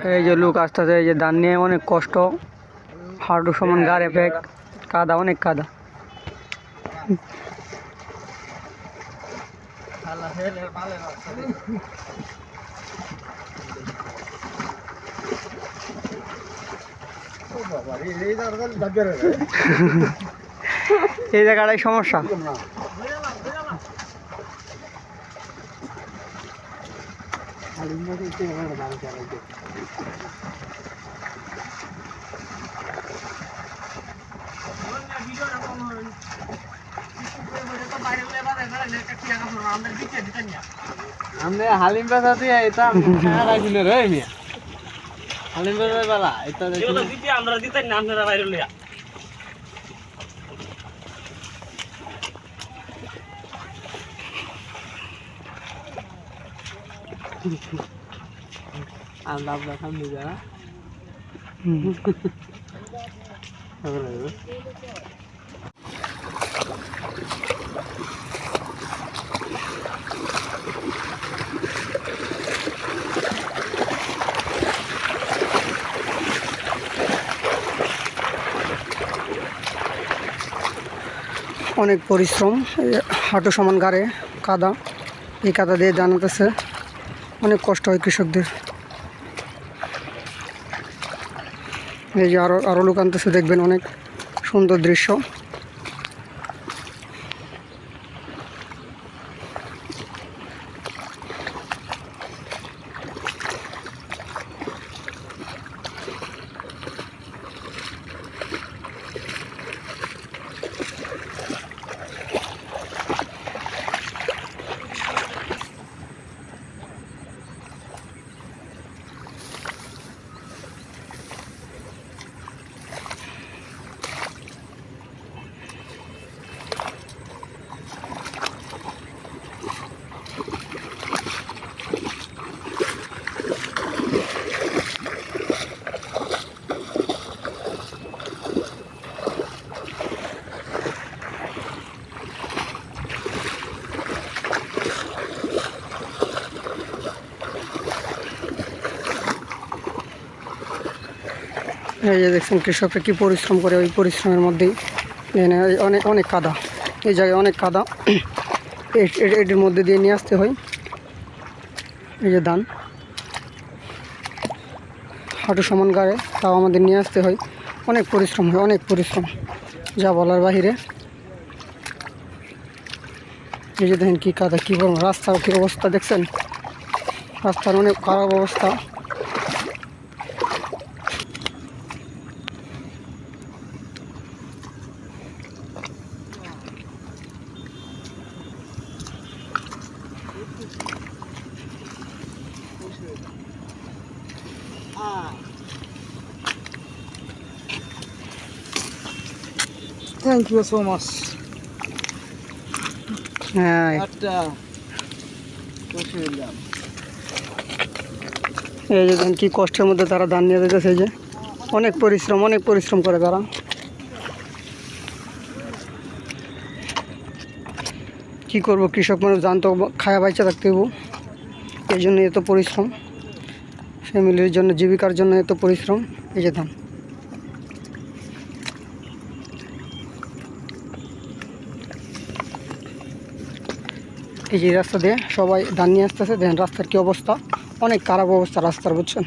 এই যে লোক আসতেছে, এই যে ধান নিয়ে অনেক কষ্ট, হাঁটু সমান গাড়ে ফেক, কাদা, অনেক কাদা। এই জায়গাটাই সমস্যা। আমরা হালিম বেচা দিয়ে এটা রাখছিল রে মিয়া, হালিম বেচা বেলা এটা দিতে আমরা দিতেন না, আপনারা বাইরে লইয়া আমরা আপনার সামনে যা অনেক পরিশ্রম, হাঁটু সমান গাড়ে কাদা, এই কাদা দিয়ে জানাতেছে, অনেক কষ্ট হয় কৃষকদের। এই যে আরো লোক আনতেছে, দেখবেন অনেক সুন্দর দৃশ্য। এই যে দেখছেন কৃষকরা কি পরিশ্রম করে, ওই পরিশ্রমের মধ্যেই অনেক অনেক কাদা, এই জায়গায় অনেক কাদা, এটির মধ্যে দিয়ে নিয়ে আসতে হয়। এই যে ধান হাঁটু সমান গাড়ে, তাও আমাদের নিয়ে আসতে হয়, অনেক পরিশ্রম হয়, অনেক পরিশ্রম, যা বলার বাহিরে। এই যে দেখেন কি কাদা, কী বলবো, রাস্তার কী অবস্থা দেখছেন, রাস্তার অনেক খারাপ অবস্থা। Thank you so much. হ্যাঁ, এই যে দেখেন কি কষ্টের মধ্যে তারা ধান নিয়ে যেতেছে, এই যে অনেক পরিশ্রম করে তারা। কি করব, কৃষক মানুষ ধান তো খায়া বাইচা থাকতে হইব, এই জন্য এত পরিশ্রম, ফ্যামিলির জন্য, জীবিকার জন্য এত পরিশ্রম। এই যে ধান, এই যে রাস্তা দিয়ে সবাই ধান নিয়ে আসতেছে, দেখেন রাস্তার কি অবস্থা, অনেক খারাপ অবস্থা রাস্তার, বুঝছেন।